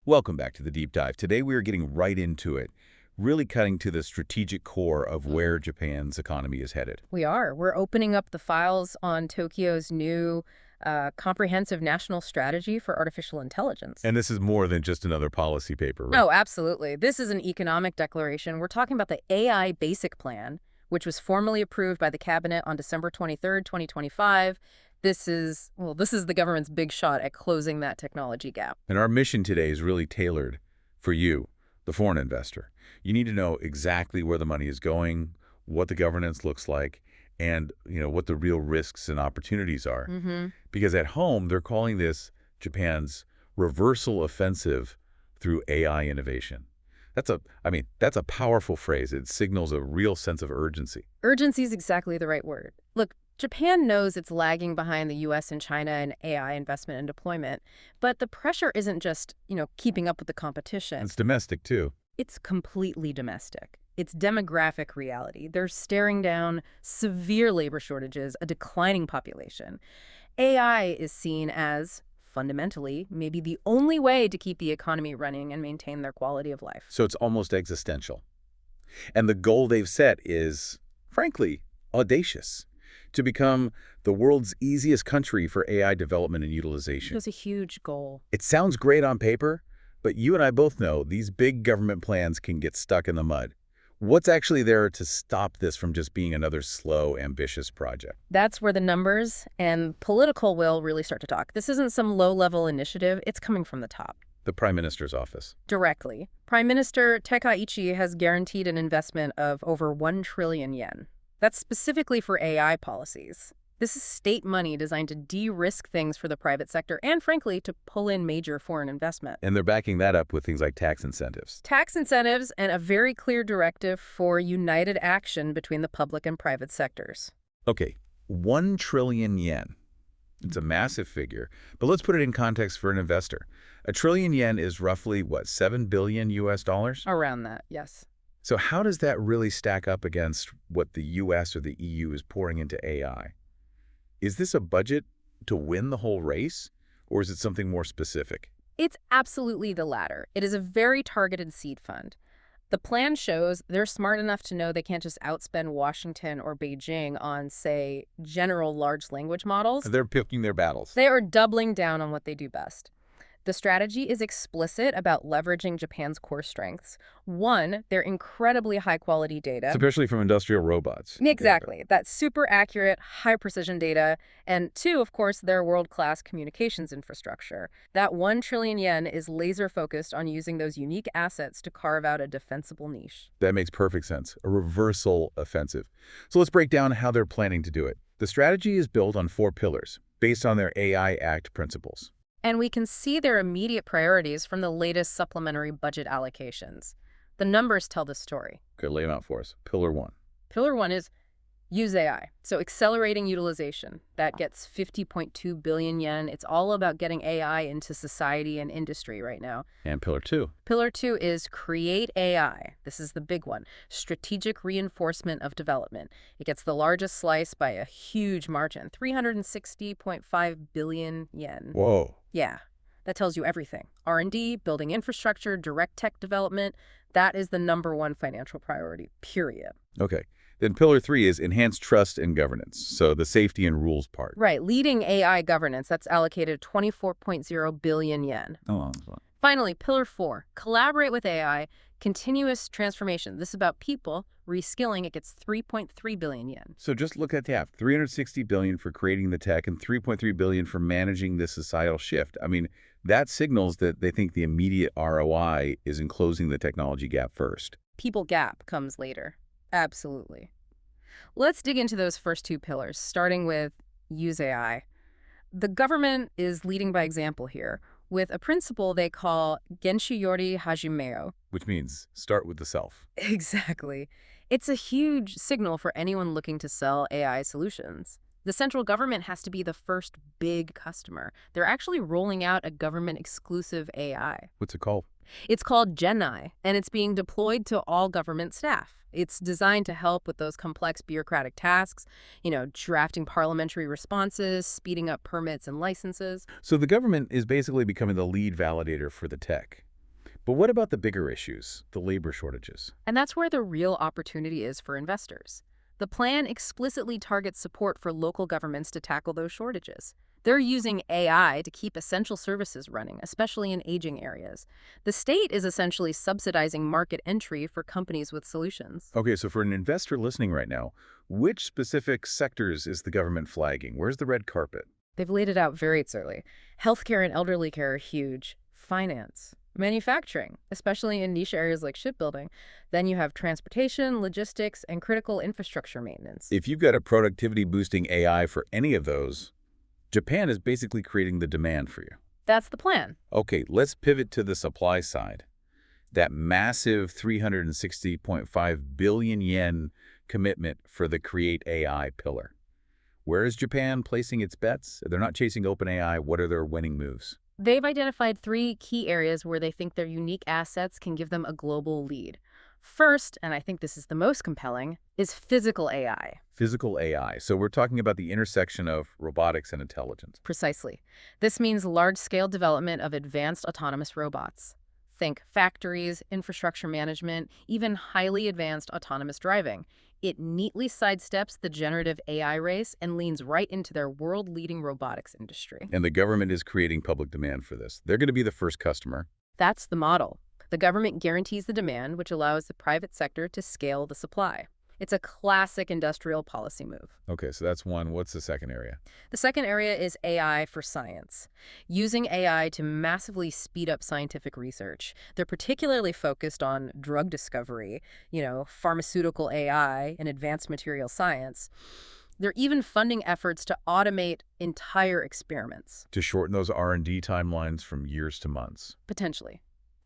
Welcome back to the Deep Dive. Today we are getting right into it, really cutting to the strategic core of where Japan's economy is headed. We are. We're opening up the files on Tokyo's new comprehensive national strategy for artificial intelligence. And this is more than just another policy paper, right? Oh, absolutely. This is an economic declaration. We're talking about the AI Basic Plan, which was formally approved by the cabinet on December 23rd, 2025. This is the government's big shot at closing that technology gap. And our mission today is really tailored for you, the foreign investor. You need to know exactly where the money is going, what the governance looks like, and what the real risks and opportunities are. Because at home, they're calling this Japan's reversal offensive through AI innovation. That's a powerful phrase. It signals a real sense of urgency. Urgency is exactly the right word. Look, Japan knows it's lagging behind the U.S. and China in AI investment and deployment, but the pressure isn't just, keeping up with the competition. It's domestic, too. It's completely domestic. It's demographic reality. They're staring down severe labor shortages, a declining population. AI is seen as, fundamentally, maybe the only way to keep the economy running and maintain their quality of life. So it's almost existential. And the goal they've set is, frankly, audacious. To become the world's easiest country for AI development and utilization. It was a huge goal. It sounds great on paper, but you and I both know these big government plans can get stuck in the mud. What's actually there to stop this from just being another slow, ambitious project? That's where the numbers and political will really start to talk. This isn't some low-level initiative. It's coming from the top. The Prime Minister's office. Directly. Prime Minister Takaichi has guaranteed an investment of over 1 trillion yen. That's specifically for AI policies. This is state money designed to de-risk things for the private sector and, frankly, to pull in major foreign investment. And they're backing that up with things like tax incentives. Tax incentives and a very clear directive for united action between the public and private sectors. Okay, 1 trillion yen. It's a massive figure, but let's put it in context for an investor. 1 trillion yen is roughly, what, 7 billion US dollars? Around that, yes. So how does that really stack up against what the US or the EU is pouring into AI? Is this a budget to win the whole race, or is it something more specific? It's absolutely the latter. It is a very targeted seed fund. The plan shows they're smart enough to know they can't just outspend Washington or Beijing on, say, general large language models. They're picking their battles. They are doubling down on what they do best. The strategy is explicit about leveraging Japan's core strengths. One, their incredibly high-quality data. Especially from industrial robots. Exactly. That's super accurate, high-precision data. And two, of course, their world-class communications infrastructure. That 1 trillion yen is laser-focused on using those unique assets to carve out a defensible niche. That makes perfect sense. A reversal offensive. So let's break down how they're planning to do it. The strategy is built on 4 pillars, based on their AI Act principles. And we can see their immediate priorities from the latest supplementary budget allocations. The numbers tell the story. Okay, lay them out for us. Pillar 1. Pillar 1 is use AI. So accelerating utilization. That gets 50.2 billion yen. It's all about getting AI into society and industry right now. And Pillar 2. Pillar 2 is create AI. This is the big one. Strategic reinforcement of development. It gets the largest slice by a huge margin, 360.5 billion yen. Whoa. Yeah, that tells you everything. R&D, building infrastructure, direct tech development, that is the #1 financial priority, period. Okay. Then Pillar 3 is enhanced trust and governance, so the safety and rules part. Right, leading AI governance, that's allocated 24.0 billion yen. Oh, that's fine. Finally, Pillar 4, collaborate with AI, continuous transformation. This is about people, reskilling, it gets 3.3 billion yen. So just look at that, 360 billion for creating the tech and 3.3 billion for managing this societal shift. I mean, that signals that they think the immediate ROI is in closing the technology gap first. People gap comes later. Absolutely. Let's dig into those first 2 pillars, starting with use AI. The government is leading by example here with a principle they call Genshiyori Hajimeo. Which means start with the self. Exactly. It's a huge signal for anyone looking to sell AI solutions. The central government has to be the first big customer. They're actually rolling out a government-exclusive AI. What's it called? It's called GenAI, and it's being deployed to all government staff. It's designed to help with those complex bureaucratic tasks, drafting parliamentary responses, speeding up permits and licenses. So the government is basically becoming the lead validator for the tech. But what about the bigger issues, the labor shortages? And that's where the real opportunity is for investors. The plan explicitly targets support for local governments to tackle those shortages. They're using AI to keep essential services running, especially in aging areas. The state is essentially subsidizing market entry for companies with solutions. Okay, so for an investor listening right now, which specific sectors is the government flagging? Where's the red carpet? They've laid it out very clearly. Healthcare and elderly care are huge. Finance. Manufacturing, especially in niche areas like shipbuilding. Then you have transportation, logistics, and critical infrastructure maintenance. If you've got a productivity-boosting AI for any of those, Japan is basically creating the demand for you. That's the plan. Okay, let's pivot to the supply side. That massive 360.5 billion yen commitment for the Create AI pillar. Where is Japan placing its bets? They're not chasing OpenAI. What are their winning moves? They've identified 3 key areas where they think their unique assets can give them a global lead. First, and I think this is the most compelling, is physical AI. Physical AI. So we're talking about the intersection of robotics and intelligence. Precisely. This means large-scale development of advanced autonomous robots. Think factories, infrastructure management, even highly advanced autonomous driving. It neatly sidesteps the generative AI race and leans right into their world-leading robotics industry. And the government is creating public demand for this. They're going to be the first customer. That's the model. The government guarantees the demand, which allows the private sector to scale the supply. It's a classic industrial policy move. Okay, so that's one. What's the second area? The second area is AI for science. Using AI to massively speed up scientific research. They're particularly focused on drug discovery, pharmaceutical AI and advanced material science. They're even funding efforts to automate entire experiments. To shorten those R&D timelines from years to months. Potentially.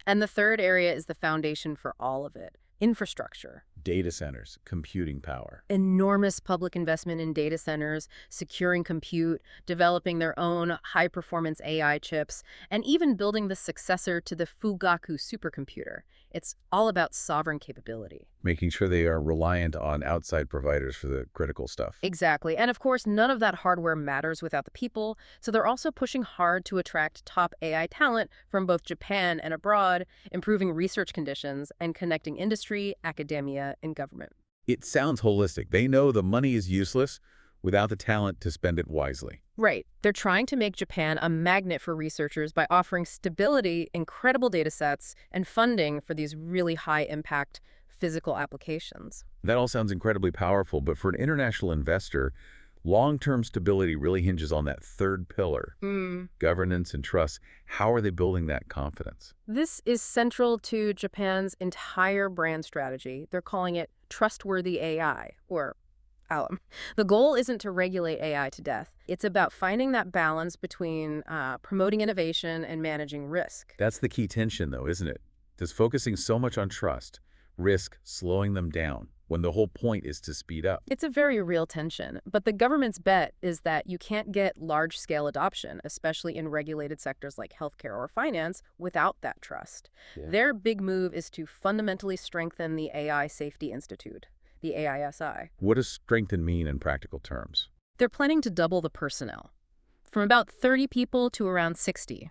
And the third area is the foundation for all of it. Infrastructure. Data centers, computing power. Enormous public investment in data centers, securing compute, developing their own high-performance AI chips, and even building the successor to the Fugaku supercomputer. It's all about sovereign capability. Making sure they are reliant on outside providers for the critical stuff. Exactly. And of course, none of that hardware matters without the people, so they're also pushing hard to attract top AI talent from both Japan and abroad, improving research conditions and connecting industry, academia, and government. It sounds holistic. They know the money is useless without the talent to spend it wisely. Right. They're trying to make Japan a magnet for researchers by offering stability, incredible data sets, and funding for these really high-impact physical applications. That all sounds incredibly powerful, but for an international investor, long-term stability really hinges on that third pillar, governance and trust. How are they building that confidence? This is central to Japan's entire brand strategy. They're calling it trustworthy AI, or ALM. The goal isn't to regulate AI to death. It's about finding that balance between promoting innovation and managing risk. That's the key tension, though, isn't it? Does focusing so much on trust risk slowing them down when the whole point is to speed up? It's a very real tension, but the government's bet is that you can't get large-scale adoption, especially in regulated sectors like healthcare or finance, without that trust. Yeah. Their big move is to fundamentally strengthen the AI Safety Institute, the AISI. What does strengthen mean in practical terms? They're planning to double the personnel, from about 30 people to around 60.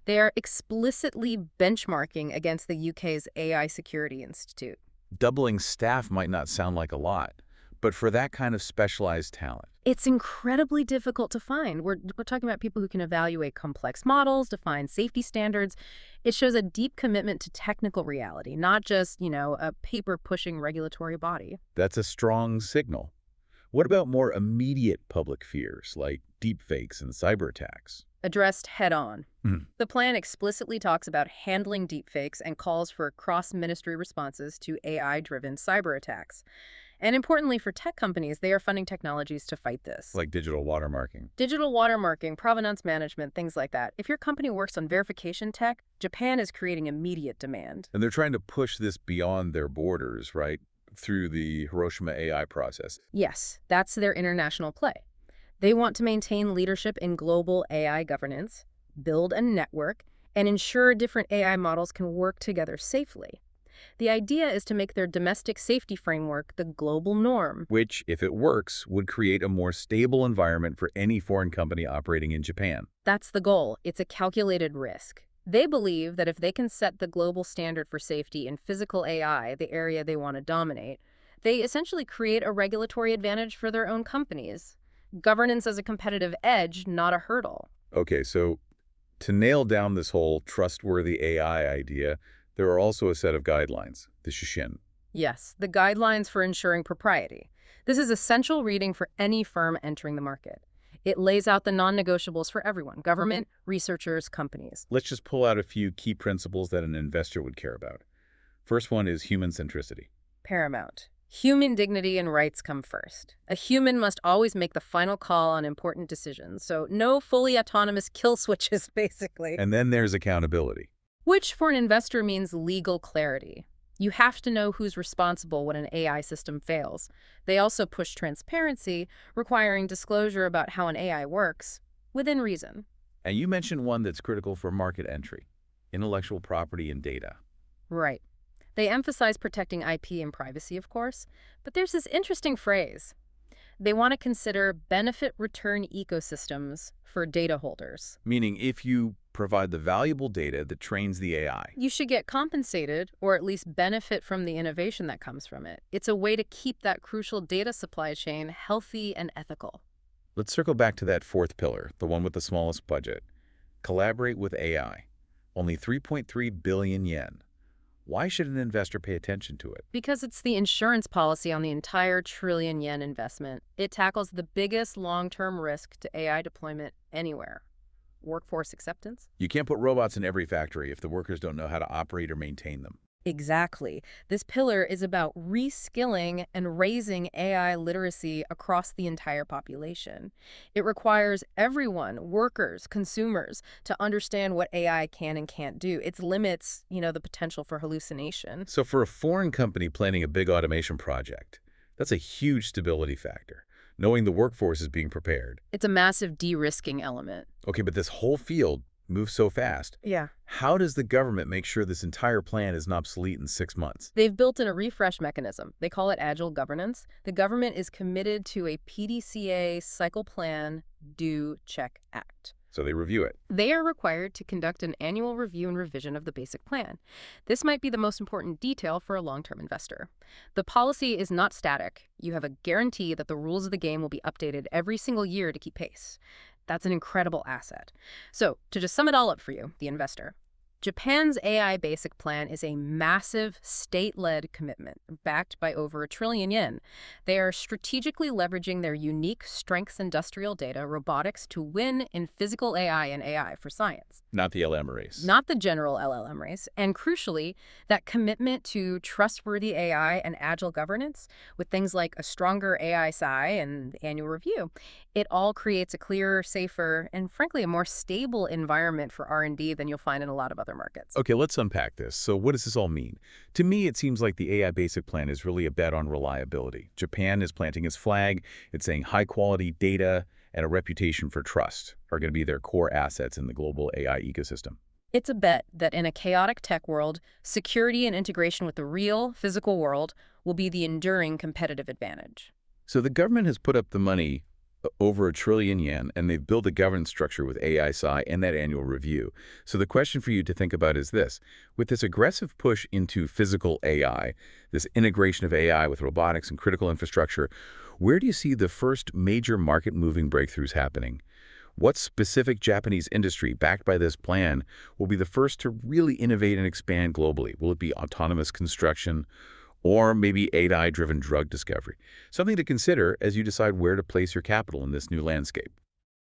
They are explicitly benchmarking against the UK's AI Security Institute. Doubling staff might not sound like a lot, but for that kind of specialized talent. It's incredibly difficult to find. We're talking about people who can evaluate complex models, define safety standards. It shows a deep commitment to technical reality, not just, a paper-pushing regulatory body. That's a strong signal. What about more immediate public fears, like deepfakes and cyber attacks? Addressed head-on. The plan explicitly talks about handling deepfakes and calls for cross-ministry responses to AI-driven cyber attacks. And importantly for tech companies, they are funding technologies to fight this. Like digital watermarking. Digital watermarking, provenance management, things like that. If your company works on verification tech, Japan is creating immediate demand. And they're trying to push this beyond their borders, right? Through the Hiroshima AI process. Yes, that's their international play. They want to maintain leadership in global AI governance, build a network, and ensure different AI models can work together safely. The idea is to make their domestic safety framework the global norm. Which, if it works, would create a more stable environment for any foreign company operating in Japan. That's the goal. It's a calculated risk. They believe that if they can set the global standard for safety in physical AI, the area they want to dominate, they essentially create a regulatory advantage for their own companies. Governance as a competitive edge, not a hurdle. Okay, so to nail down this whole trustworthy AI idea, there are also a set of guidelines, the Shishin. Yes, the guidelines for ensuring propriety. This is essential reading for any firm entering the market. It lays out the non-negotiables for everyone: government, researchers, companies. Let's just pull out a few key principles that an investor would care about. First one is human centricity. Paramount. Human dignity and rights come first. A human must always make the final call on important decisions, so no fully autonomous kill switches, basically. And then there's accountability. Which, for an investor, means legal clarity. You have to know who's responsible when an AI system fails. They also push transparency, requiring disclosure about how an AI works, within reason. And you mentioned one that's critical for market entry, intellectual property and data. Right. They emphasize protecting IP and privacy, of course, but there's this interesting phrase. They want to consider benefit-return ecosystems for data holders. Meaning if you provide the valuable data that trains the AI. You should get compensated, or at least benefit from the innovation that comes from it. It's a way to keep that crucial data supply chain healthy and ethical. Let's circle back to that fourth pillar, the one with the smallest budget. Collaborate with AI. Only 3.3 billion yen. Why should an investor pay attention to it? Because it's the insurance policy on the entire trillion-yen investment. It tackles the biggest long-term risk to AI deployment anywhere: workforce acceptance. You can't put robots in every factory if the workers don't know how to operate or maintain them. Exactly. This pillar is about reskilling and raising AI literacy across the entire population. It requires everyone, workers, consumers, to understand what AI can and can't do, its limits, the potential for hallucination. So for a foreign company planning a big automation project, that's a huge stability factor, knowing the workforce is being prepared. It's a massive de-risking element. Okay, but this whole field moves so fast. Yeah. How does the government make sure this entire plan isn't obsolete in 6 months? They've built in a refresh mechanism. They call it agile governance. The government is committed to a PDCA cycle plan, do, check, act. So they review it. They are required to conduct an annual review and revision of the basic plan. This might be the most important detail for a long-term investor. The policy is not static. You have a guarantee that the rules of the game will be updated every single year to keep pace. That's an incredible asset. So, to just sum it all up for you, the investor, Japan's AI Basic Plan is a massive state-led commitment backed by over 1 trillion yen. They are strategically leveraging their unique strengths industrial data, robotics, to win in physical AI and AI for science. Not the LM race. Not the general LLM race. And crucially, that commitment to trustworthy AI and agile governance with things like a stronger AI SAI and the annual review. It all creates a clearer, safer, and frankly, a more stable environment for R&D than you'll find in a lot of other markets. Okay, let's unpack this. So what does this all mean? To me, it seems like the AI Basic Plan is really a bet on reliability. Japan is planting its flag. It's saying high-quality data and a reputation for trust are going to be their core assets in the global AI ecosystem. It's a bet that in a chaotic tech world, security and integration with the real, physical world will be the enduring competitive advantage. So the government has put up the money, over 1 trillion yen, and they've built a governance structure with AI SAI and that annual review. So the question for you to think about is this. With this aggressive push into physical AI, this integration of AI with robotics and critical infrastructure, where do you see the first major market-moving breakthroughs happening? What specific Japanese industry, backed by this plan, will be the first to really innovate and expand globally? Will it be autonomous construction, or maybe AI-driven drug discovery? Something to consider as you decide where to place your capital in this new landscape.